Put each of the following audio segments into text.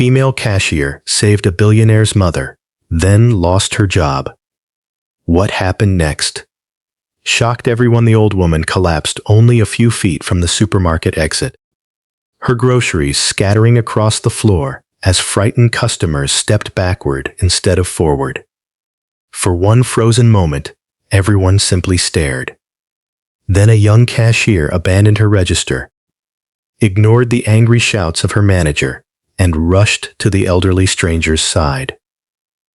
female cashier saved a billionaire's mother, then lost her job. What happened next? Shocked everyone, the old woman collapsed only a few feet from the supermarket exit, her groceries scattering across the floor as frightened customers stepped backward instead of forward. For one frozen moment, everyone simply stared. Then a young cashier abandoned her register, ignored the angry shouts of her manager, and rushed to the elderly stranger's side.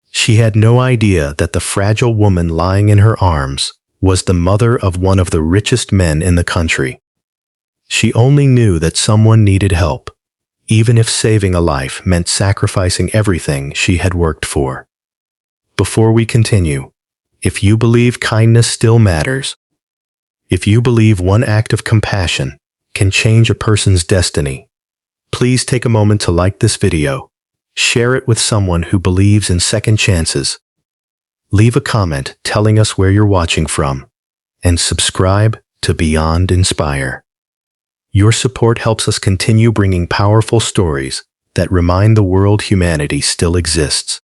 She had no idea that the fragile woman lying in her arms was the mother of one of the richest men in the country. She only knew that someone needed help, even if saving a life meant sacrificing everything she had worked for. Before we continue, if you believe kindness still matters, if you believe one act of compassion can change a person's destiny, please take a moment to like this video, share it with someone who believes in second chances, leave a comment telling us where you're watching from, and subscribe to Beyond Inspire. Your support helps us continue bringing powerful stories that remind the world humanity still exists.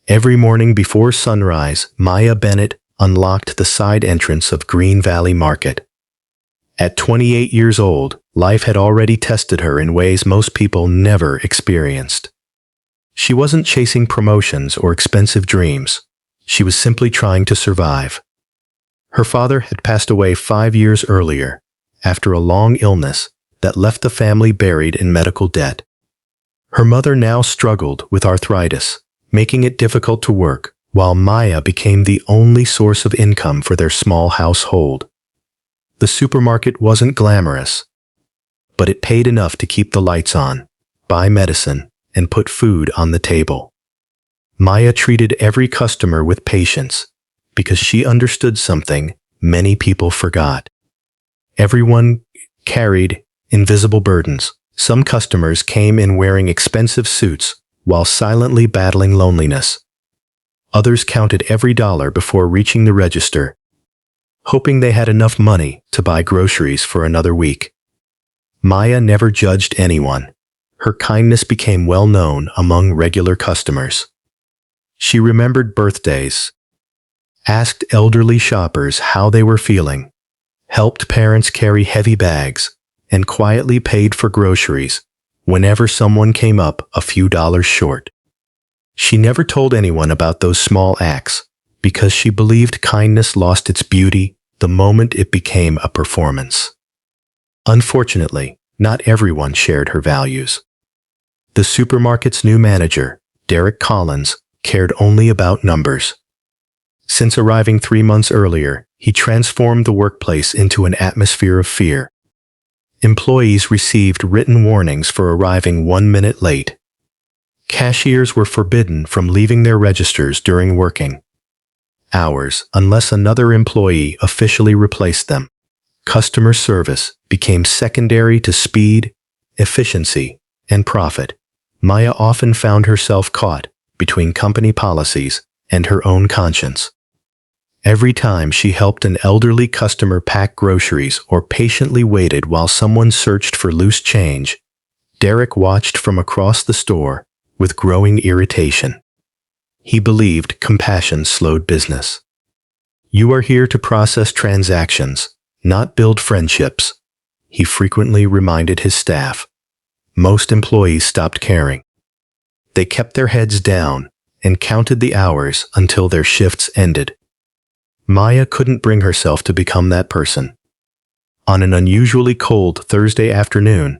Every morning before sunrise, Maya Bennett unlocked the side entrance of Green Valley Market. At 28 years old, life had already tested her in ways most people never experienced. She wasn't chasing promotions or expensive dreams. She was simply trying to survive. Her father had passed away 5 years earlier, after a long illness that left the family buried in medical debt. Her mother now struggled with arthritis, making it difficult to work, while Maya became the only source of income for their small household. The supermarket wasn't glamorous, but it paid enough to keep the lights on, buy medicine, and put food on the table. Maya treated every customer with patience because she understood something many people forgot. Everyone carried invisible burdens. Some customers came in wearing expensive suits while silently battling loneliness. Others counted every dollar before reaching the register, hoping they had enough money to buy groceries for another week. Maya never judged anyone. Her kindness became well known among regular customers. She remembered birthdays, asked elderly shoppers how they were feeling, helped parents carry heavy bags, and quietly paid for groceries whenever someone came up a few dollars short. She never told anyone about those small acts because she believed kindness lost its beauty the moment it became a performance. Unfortunately, not everyone shared her values. The supermarket's new manager, Derek Collins, cared only about numbers. Since arriving 3 months earlier, he transformed the workplace into an atmosphere of fear. Employees received written warnings for arriving 1 minute late. Cashiers were forbidden from leaving their registers during working hours unless another employee officially replaced them. Customer service became secondary to speed, efficiency, and profit. Maya often found herself caught between company policies and her own conscience. Every time she helped an elderly customer pack groceries or patiently waited while someone searched for loose change, Derek watched from across the store with growing irritation. He believed compassion slowed business. "You are here to process transactions, not build friendships," he frequently reminded his staff. Most employees stopped caring. They kept their heads down and counted the hours until their shifts ended. Maya couldn't bring herself to become that person. On an unusually cold Thursday afternoon,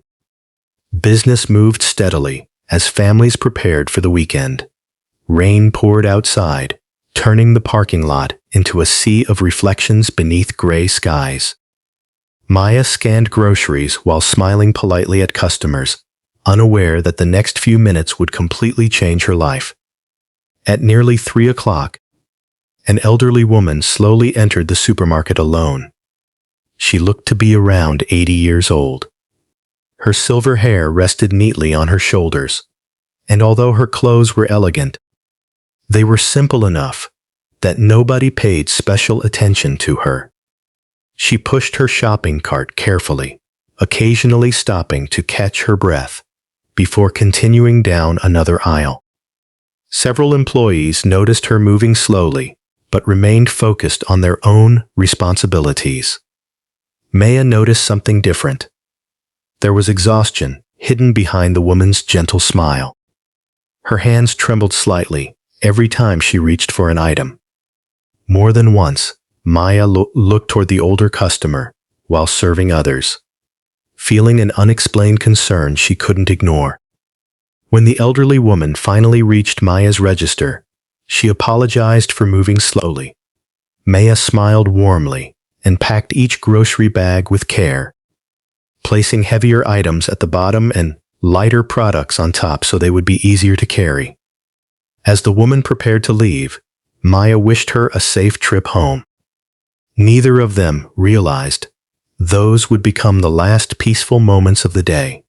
business moved steadily as families prepared for the weekend. Rain poured outside, turning the parking lot into a sea of reflections beneath gray skies. Maya scanned groceries while smiling politely at customers, unaware that the next few minutes would completely change her life. At nearly 3 o'clock, an elderly woman slowly entered the supermarket alone. She looked to be around 80 years old. Her silver hair rested neatly on her shoulders, and although her clothes were elegant, they were simple enough that nobody paid special attention to her. She pushed her shopping cart carefully, occasionally stopping to catch her breath before continuing down another aisle. Several employees noticed her moving slowly, but remained focused on their own responsibilities. Maya noticed something different. There was exhaustion hidden behind the woman's gentle smile. Her hands trembled slightly every time she reached for an item. More than once, Maya looked toward the older customer while serving others, feeling an unexplained concern she couldn't ignore. When the elderly woman finally reached Maya's register, she apologized for moving slowly. Maya smiled warmly and packed each grocery bag with care, placing heavier items at the bottom and lighter products on top so they would be easier to carry. As the woman prepared to leave, Maya wished her a safe trip home. Neither of them realized those would become the last peaceful moments of the day.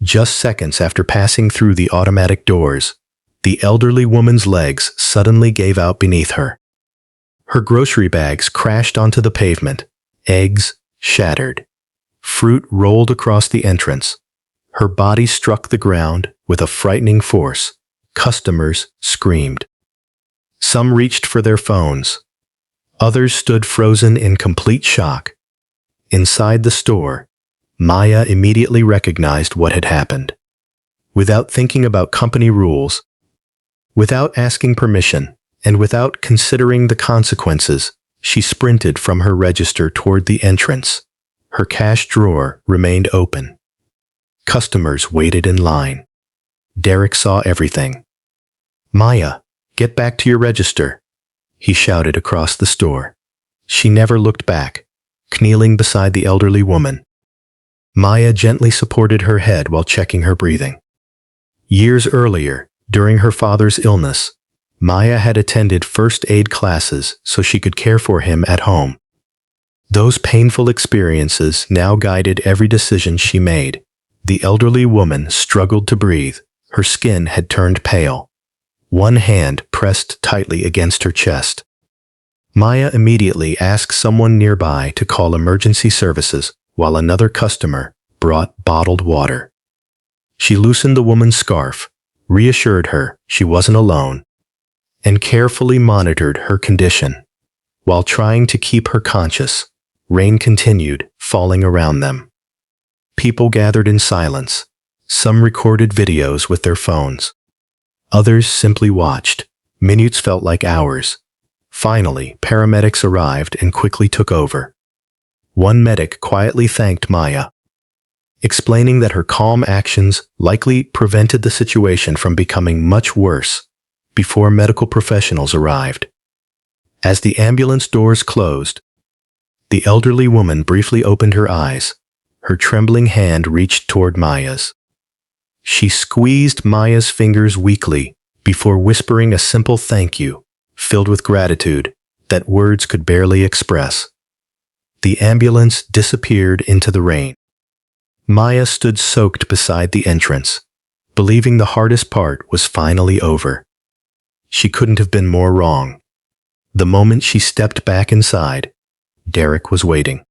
Just seconds after passing through the automatic doors, the elderly woman's legs suddenly gave out beneath her. Her grocery bags crashed onto the pavement, eggs shattered, fruit rolled across the entrance. Her body struck the ground with a frightening force. Customers screamed. Some reached for their phones. Others stood frozen in complete shock. Inside the store, Maya immediately recognized what had happened. Without thinking about company rules, without asking permission, and without considering the consequences, she sprinted from her register toward the entrance. Her cash drawer remained open. Customers waited in line. Derek saw everything. "Maya, get back to your register," he shouted across the store. She never looked back, kneeling beside the elderly woman. Maya gently supported her head while checking her breathing. Years earlier, during her father's illness, Maya had attended first aid classes so she could care for him at home. Those painful experiences now guided every decision she made. The elderly woman struggled to breathe. Her skin had turned pale. One hand pressed tightly against her chest. Maya immediately asked someone nearby to call emergency services while another customer brought bottled water. She loosened the woman's scarf, reassured her she wasn't alone, and carefully monitored her condition. While trying to keep her conscious, rain continued falling around them. People gathered in silence. Some recorded videos with their phones. Others simply watched. Minutes felt like hours. Finally, paramedics arrived and quickly took over. One medic quietly thanked Maya, explaining that her calm actions likely prevented the situation from becoming much worse before medical professionals arrived. As the ambulance doors closed, the elderly woman briefly opened her eyes. Her trembling hand reached toward Maya's. She squeezed Maya's fingers weakly before whispering a simple thank you, filled with gratitude that words could barely express. The ambulance disappeared into the rain. Maya stood soaked beside the entrance, believing the hardest part was finally over. She couldn't have been more wrong. The moment she stepped back inside, Derek was waiting.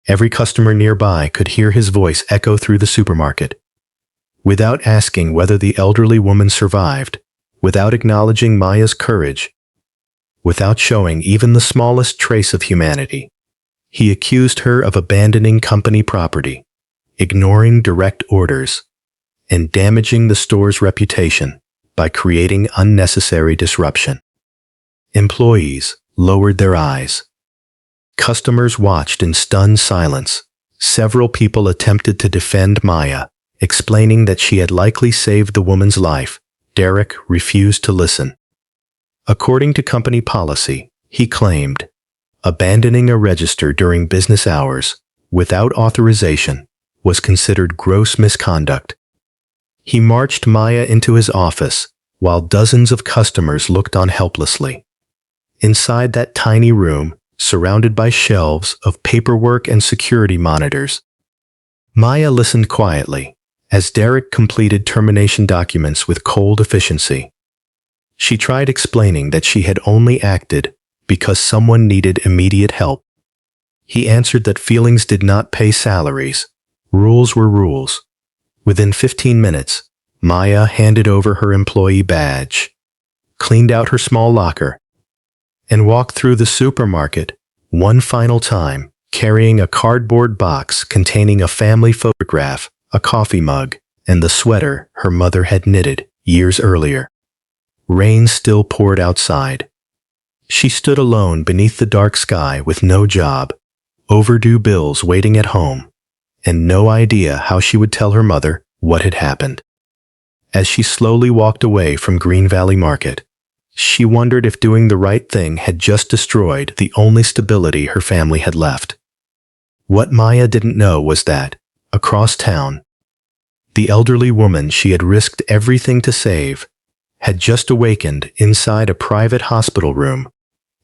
Every customer nearby could hear his voice echo through the supermarket. Without asking whether the elderly woman survived, without acknowledging Maya's courage, without showing even the smallest trace of humanity, he accused her of abandoning company property, ignoring direct orders, and damaging the store's reputation by creating unnecessary disruption. Employees lowered their eyes. Customers watched in stunned silence. Several people attempted to defend Maya, explaining that she had likely saved the woman's life. Derek refused to listen. According to company policy, he claimed, abandoning a register during business hours without authorization was considered gross misconduct. He marched Maya into his office while dozens of customers looked on helplessly. Inside that tiny room, surrounded by shelves of paperwork and security monitors, Maya listened quietly as Derek completed termination documents with cold efficiency. She tried explaining that she had only acted because someone needed immediate help. He answered that feelings did not pay salaries. Rules were rules. Within 15 minutes, Maya handed over her employee badge, cleaned out her small locker, and walked through the supermarket one final time, carrying a cardboard box containing a family photograph, a coffee mug, and the sweater her mother had knitted years earlier. Rain still poured outside. She stood alone beneath the dark sky with no job, overdue bills waiting at home, and no idea how she would tell her mother what had happened. As she slowly walked away from Green Valley Market, she wondered if doing the right thing had just destroyed the only stability her family had left. What Maya didn't know was that, across town, the elderly woman she had risked everything to save had just awakened inside a private hospital room,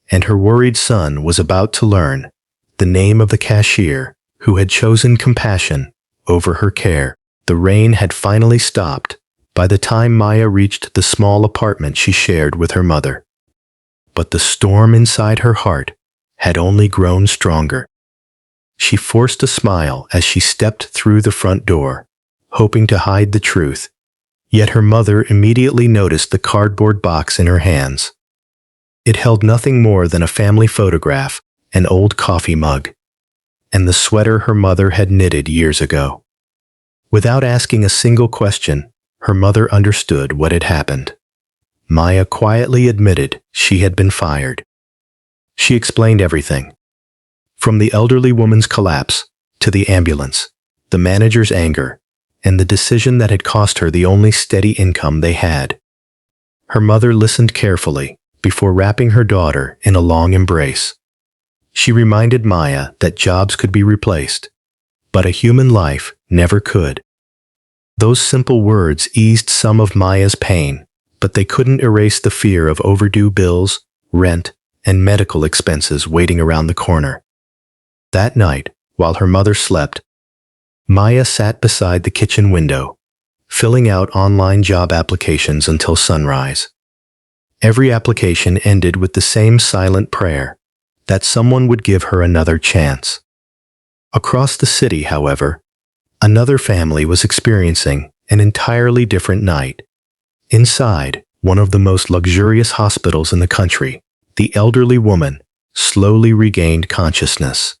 and her worried son was about to learn the name of the cashier who had chosen compassion over her care. The rain had finally stopped by the time Maya reached the small apartment she shared with her mother. But the storm inside her heart had only grown stronger. She forced a smile as she stepped through the front door, hoping to hide the truth. Yet her mother immediately noticed the cardboard box in her hands. It held nothing more than a family photograph, an old coffee mug, and the sweater her mother had knitted years ago. Without asking a single question, her mother understood what had happened. Maya quietly admitted she had been fired. She explained everything, from the elderly woman's collapse to the ambulance, the manager's anger, and the decision that had cost her the only steady income they had. Her mother listened carefully before wrapping her daughter in a long embrace. She reminded Maya that jobs could be replaced, but a human life never could. Those simple words eased some of Maya's pain, but they couldn't erase the fear of overdue bills, rent, and medical expenses waiting around the corner. That night, while her mother slept, Maya sat beside the kitchen window, filling out online job applications until sunrise. Every application ended with the same silent prayer, that someone would give her another chance. Across the city, however, another family was experiencing an entirely different night. Inside one of the most luxurious hospitals in the country, the elderly woman slowly regained consciousness.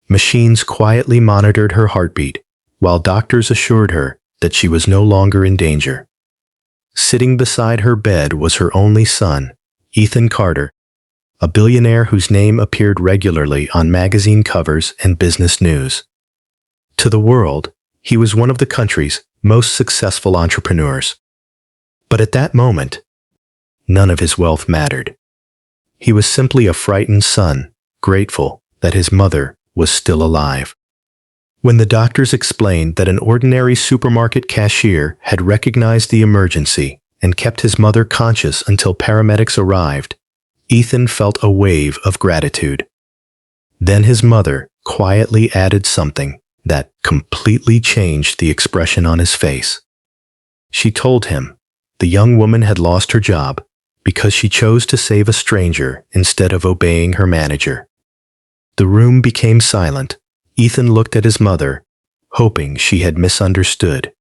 Machines quietly monitored her heartbeat, while doctors assured her that she was no longer in danger. Sitting beside her bed was her only son, Ethan Carter, a billionaire whose name appeared regularly on magazine covers and business news. To the world, he was one of the country's most successful entrepreneurs. But at that moment, none of his wealth mattered. He was simply a frightened son, grateful that his mother was still alive. When the doctors explained that an ordinary supermarket cashier had recognized the emergency and kept his mother conscious until paramedics arrived, Ethan felt a wave of gratitude. Then his mother quietly added something that completely changed the expression on his face. She told him the young woman had lost her job because she chose to save a stranger instead of obeying her manager. The room became silent. Ethan looked at his mother, hoping she had misunderstood.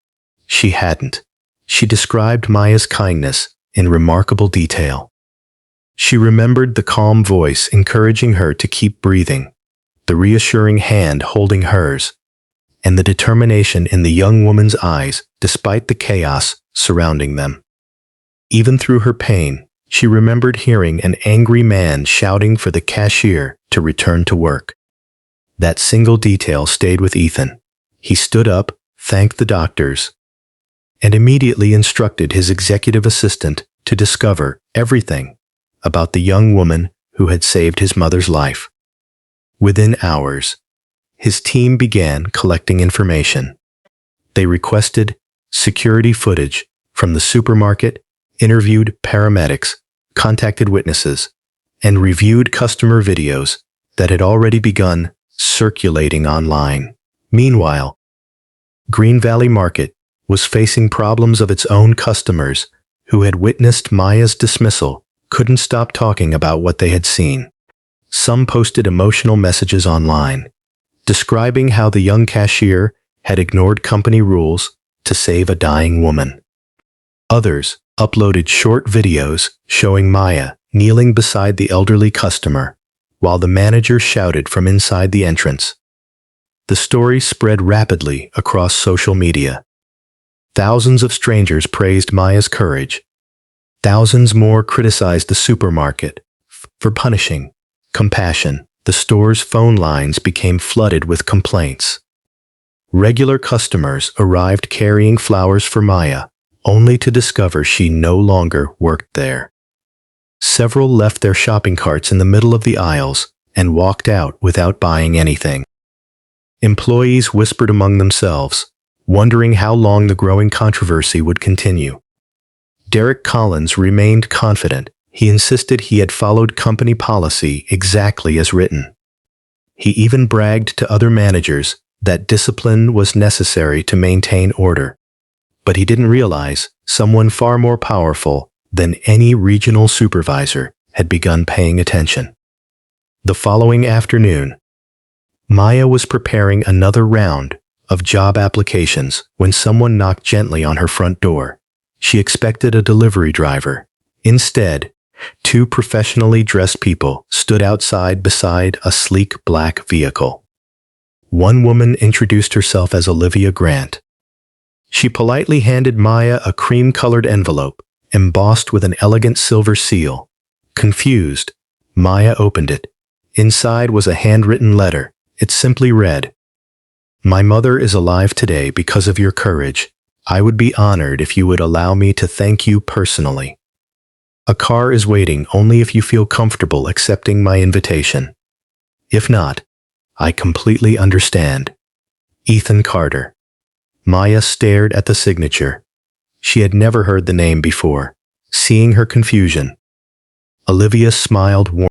She hadn't. She described Maya's kindness in remarkable detail. She remembered the calm voice encouraging her to keep breathing, the reassuring hand holding hers, and the determination in the young woman's eyes despite the chaos surrounding them. Even through her pain, she remembered hearing an angry man shouting for the cashier to return to work. That single detail stayed with Ethan. He stood up, thanked the doctors, and immediately instructed his executive assistant to discover everything about the young woman who had saved his mother's life. Within hours, his team began collecting information. They requested security footage from the supermarket, interviewed paramedics, contacted witnesses, and reviewed customer videos that had already begun circulating online. Meanwhile, Green Valley Market was facing problems of its own. Customers who had witnessed Maya's dismissal couldn't stop talking about what they had seen. Some posted emotional messages online, describing how the young cashier had ignored company rules to save a dying woman. Others uploaded short videos showing Maya kneeling beside the elderly customer while the manager shouted from inside the entrance. The story spread rapidly across social media. Thousands of strangers praised Maya's courage. Thousands more criticized the supermarket for punishing compassion. The store's phone lines became flooded with complaints. Regular customers arrived carrying flowers for Maya, only to discover she no longer worked there. Several left their shopping carts in the middle of the aisles and walked out without buying anything. Employees whispered among themselves, wondering how long the growing controversy would continue. Derek Collins remained confident. He insisted he had followed company policy exactly as written. He even bragged to other managers that discipline was necessary to maintain order. But he didn't realize someone far more powerful than any regional supervisor had begun paying attention. The following afternoon, Maya was preparing another round of job applications when someone knocked gently on her front door. She expected a delivery driver. Instead, two professionally dressed people stood outside beside a sleek black vehicle. One woman introduced herself as Olivia Grant. She politely handed Maya a cream-colored envelope, embossed with an elegant silver seal. Confused, Maya opened it. Inside was a handwritten letter. It simply read, "My mother is alive today because of your courage. I would be honored if you would allow me to thank you personally. A car is waiting only if you feel comfortable accepting my invitation. If not, I completely understand. Ethan Carter." Maya stared at the signature. She had never heard the name before. Seeing her confusion, Olivia smiled warmly.